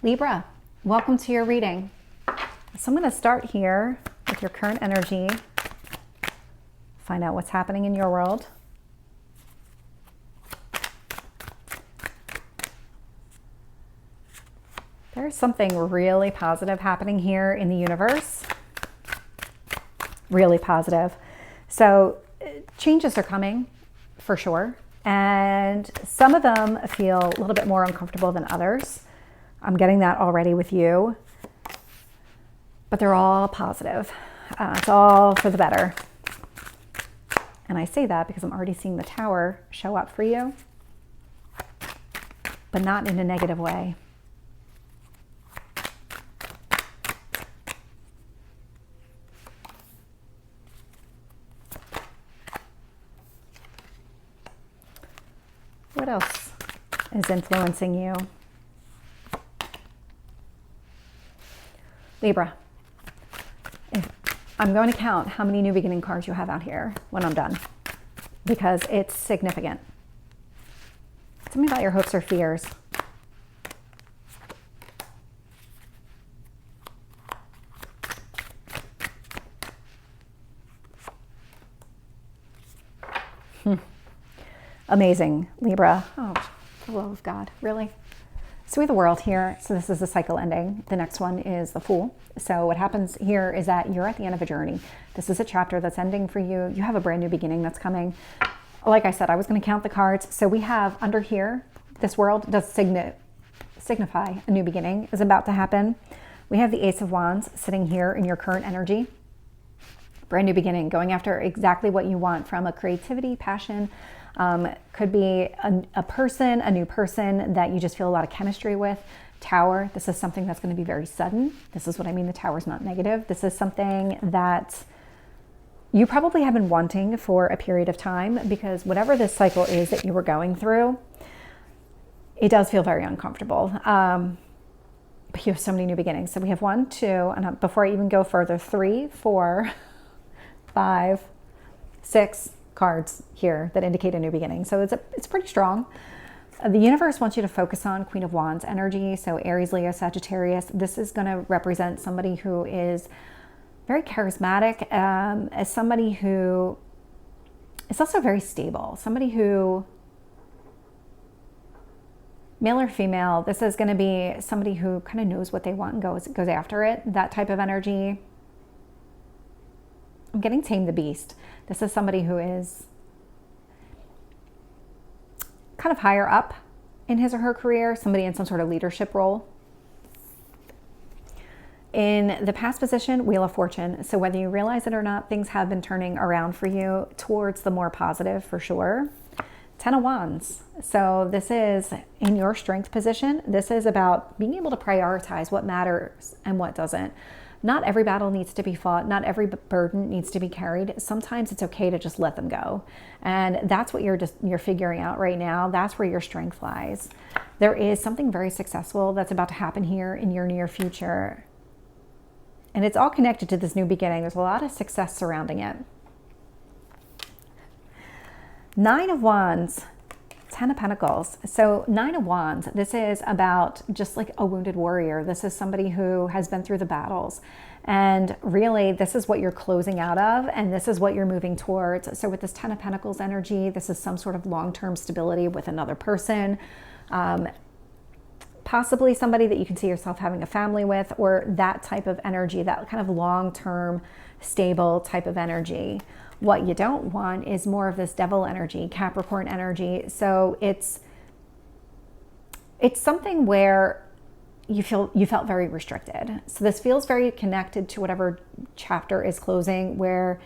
Libra, welcome to your reading. So I'm going to start here with your current energy, find out what's happening in your world. There's something really positive happening here in the universe. Really positive. So changes are coming for sure. And some of them feel a little bit more uncomfortable than others. I'm getting that already with you. But they're all positive. It's all for the better. And I say that because I'm already seeing the Tower show up for you, but not in a negative way. What else is influencing you? Libra, I'm going to count how many new beginning cards you have out here when I'm done, because it's significant. Tell me about your hopes or fears. Amazing, Libra. Oh, for the love of God, really? So we have the World here. So this is the cycle ending. The next one is the Fool. So what happens here is that you're at the end of a journey. This is a chapter that's ending for you. You have a brand new beginning that's coming. Like I said, I was going to count the cards. So we have under here, this world does signify a new beginning is about to happen. We have the Ace of Wands sitting here in your current energy. Brand new beginning, going after exactly what you want from a creativity, passion. Could be a person, a new person that you just feel a lot of chemistry with. Tower, this is something that's going to be very sudden. This is what I mean. The Tower is not negative. This is something that you probably have been wanting for a period of time, because whatever this cycle is that you were going through, it does feel very uncomfortable. But you have so many new beginnings. So we have 1, 2, and before I even go further, 3, 4, 5, 6 cards here that indicate a new beginning. So it's pretty strong. The universe wants you to focus on Queen of Wands energy. So Aries, Leo, Sagittarius. This is going to represent somebody who is very charismatic, as somebody who is also very stable. Somebody who, male or female, this is going to be somebody who kind of knows what they want and goes after it. That type of energy. I'm getting Tame the Beast. This is somebody who is kind of higher up in his or her career, somebody in some sort of leadership role. In the past position, Wheel of Fortune. So whether you realize it or not, things have been turning around for you towards the more positive for sure. 10 of Wands. So this is in your strength position. This is about being able to prioritize what matters and what doesn't. Not every battle needs to be fought. Not every burden needs to be carried. Sometimes it's okay to just let them go. And that's what you're figuring out right now. That's where your strength lies. There is something very successful that's about to happen here in your near future. And it's all connected to this new beginning. There's a lot of success surrounding it. 9 of Wands. 10 of Pentacles. So 9 of Wands, this is about just like a wounded warrior. This is somebody who has been through the battles. And really, this is what you're closing out of, and this is what you're moving towards. So with this 10 of Pentacles energy, this is some sort of long-term stability with another person. Possibly somebody that you can see yourself having a family with, or that type of energy, that kind of long-term, stable type of energy. What you don't want is more of this devil energy, Capricorn energy. So it's something where you felt very restricted. So this feels very connected to whatever chapter is closing, where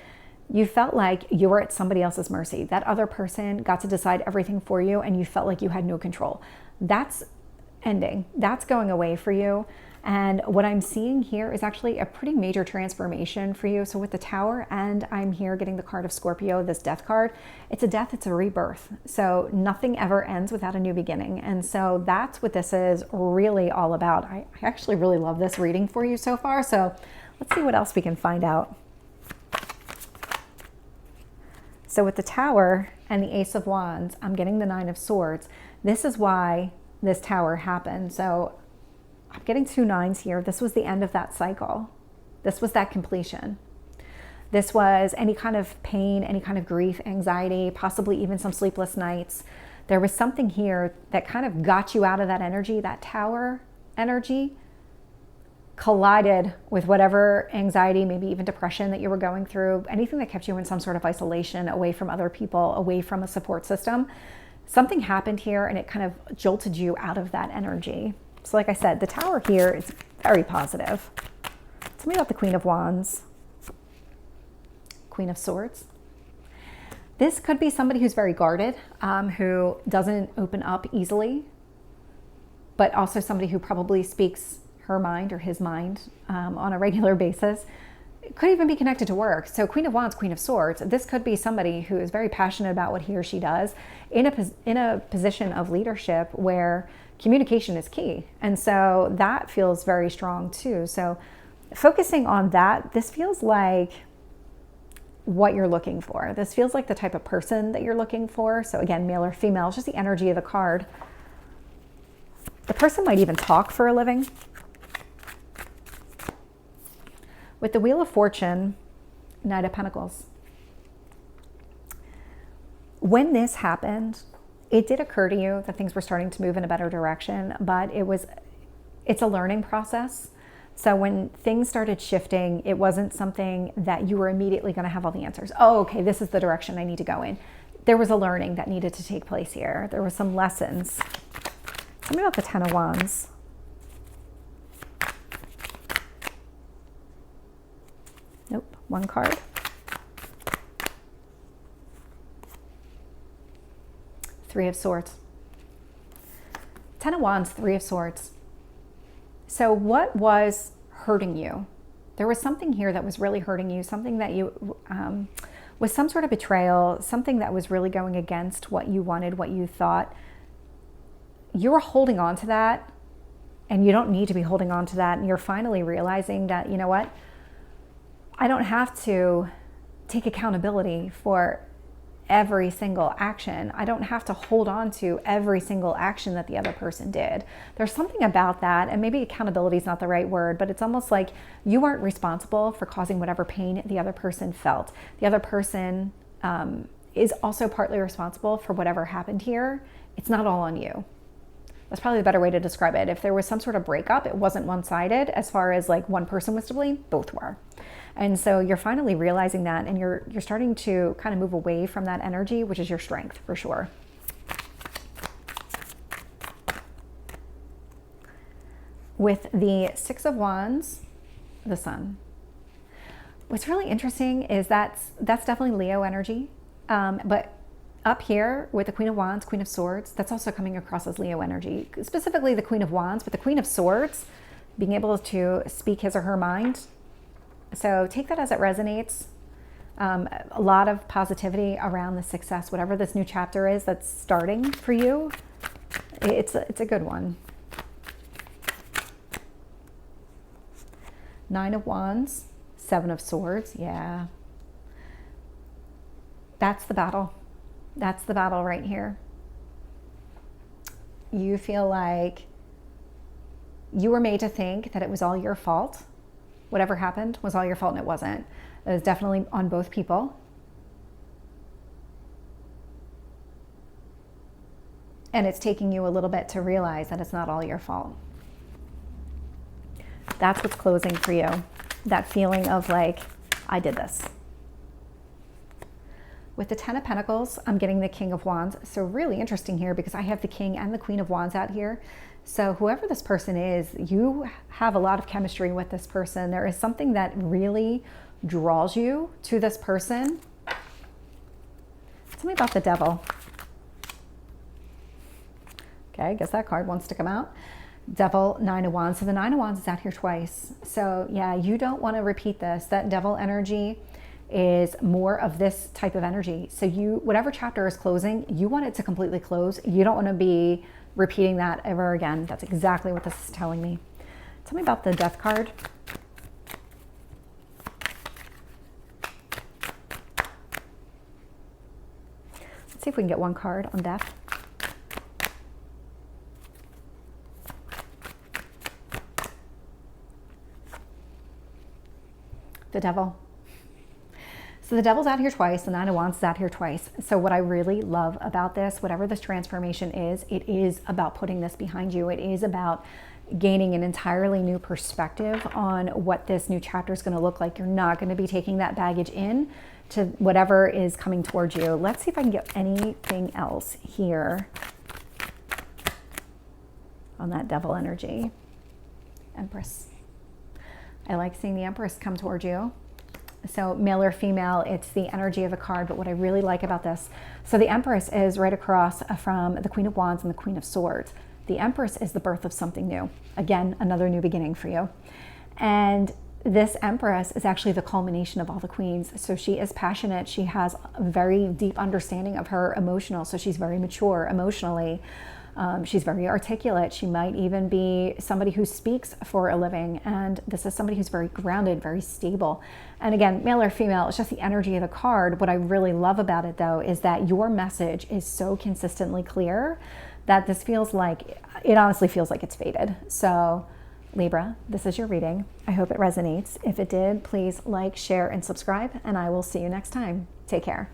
you felt like you were at somebody else's mercy. That other person got to decide everything for you, and you felt like you had no control. That's ending. That's going away for you. And what I'm seeing here is actually a pretty major transformation for you. So with the Tower, and I'm here getting the card of Scorpio, this death card, it's a death, it's a rebirth. So nothing ever ends without a new beginning. And so that's what this is really all about. I actually really love this reading for you so far. So let's see what else we can find out. So with the Tower and the Ace of Wands, I'm getting the 9 of Swords. This is why this Tower happened. So I'm getting 2 9s here. This was the end of that cycle. This was that completion. This was any kind of pain, any kind of grief, anxiety, possibly even some sleepless nights. There was something here that kind of got you out of that energy, that tower energy, collided with whatever anxiety, maybe even depression that you were going through, anything that kept you in some sort of isolation, away from other people, away from a support system. Something happened here and it kind of jolted you out of that energy. So like I said, the Tower here is very positive. Tell me about the Queen of Wands. Queen of Swords. This could be somebody who's very guarded, who doesn't open up easily, but also somebody who probably speaks her mind or his mind on a regular basis. It could even be connected to work. So Queen of Wands, Queen of Swords, this could be somebody who is very passionate about what he or she does in a position of leadership where communication is key. And so that feels very strong too. So focusing on that, this feels like what you're looking for. This feels like the type of person that you're looking for. So again, male or female, it's just the energy of the card. The person might even talk for a living. With the Wheel of Fortune, Knight of Pentacles. When this happened, it did occur to you that things were starting to move in a better direction, but it's a learning process. So when things started shifting, it wasn't something that you were immediately going to have all the answers. Oh, okay, this is the direction I need to go in. There was a learning that needed to take place here. There were some lessons. Tell me about the Ten of Wands. Nope, one card. Three of Swords. Ten of Wands, Three of Swords. So what was hurting you? There was something here that was really hurting you, something that you, was some sort of betrayal, something that was really going against what you wanted, what you thought. You were holding on to that, and you don't need to be holding on to that. And you're finally realizing that, you know what? I don't have to take accountability for every single action. I don't have to hold on to every single action that the other person did. There's something about that, and maybe accountability is not the right word, but it's almost like you weren't responsible for causing whatever pain the other person felt. The other person is also partly responsible for whatever happened here. It's not all on you. That's probably the better way to describe it. If there was some sort of breakup, it wasn't one-sided as far as like one person was to blame, both were. And so you're finally realizing that, and you're starting to kind of move away from that energy, which is your strength for sure. With the Six of Wands, the Sun. What's really interesting is that's definitely Leo energy, but up here with the Queen of Wands, Queen of Swords, that's also coming across as Leo energy, specifically the Queen of Wands, but the Queen of Swords, being able to speak his or her mind. So take that as it resonates. A lot of positivity around the success, whatever this new chapter is that's starting for you. It's a good one. Nine of Wands, Seven of Swords. Yeah. That's the battle. That's the battle right here. You feel like you were made to think that it was all your fault. Whatever happened was all your fault, and it wasn't. It was definitely on both people. And it's taking you a little bit to realize that it's not all your fault. That's what's closing for you. That feeling of like, I did this. With the Ten of Pentacles, I'm getting the King of Wands. So really interesting here because I have the King and the Queen of Wands out here. So whoever this person is, you have a lot of chemistry with this person. There is something that really draws you to this person. Tell me about the Devil. Okay, I guess that card wants to come out. Devil, Nine of Wands. So the Nine of Wands is out here twice. So yeah, you don't want to repeat this. That Devil energy is more of this type of energy. So whatever chapter is closing, you want it to completely close. You don't want to be repeating that ever again. That's exactly what this is telling me. Tell me about the Death card. Let's see if we can get one card on Death. the devil. So the devil's out here twice, the Nine of Wands is out here twice. So what I really love about this, whatever this transformation is, it is about putting this behind you. It is about gaining an entirely new perspective on what this new chapter is going to look like. You're not going to be taking that baggage in to whatever is coming towards you. Let's see if I can get anything else here on that devil energy. Empress. I like seeing the Empress come towards you. So male or female, it's the energy of a card. But what I really like about this, so the Empress is right across from the Queen of Wands and the Queen of Swords. The Empress is the birth of something new. Again, another new beginning for you. And this Empress is actually the culmination of all the queens. So she is passionate. She has a very deep understanding of her emotional. So she's very mature emotionally. She's very articulate. She might even be somebody who speaks for a living. And this is somebody who's very grounded, very stable. And again, male or female, it's just the energy of the card. What I really love about it, though, is that your message is so consistently clear that this feels like, it honestly feels like it's fated. So Libra, this is your reading. I hope it resonates. If it did, please like, share, and subscribe, and I will see you next time. Take care.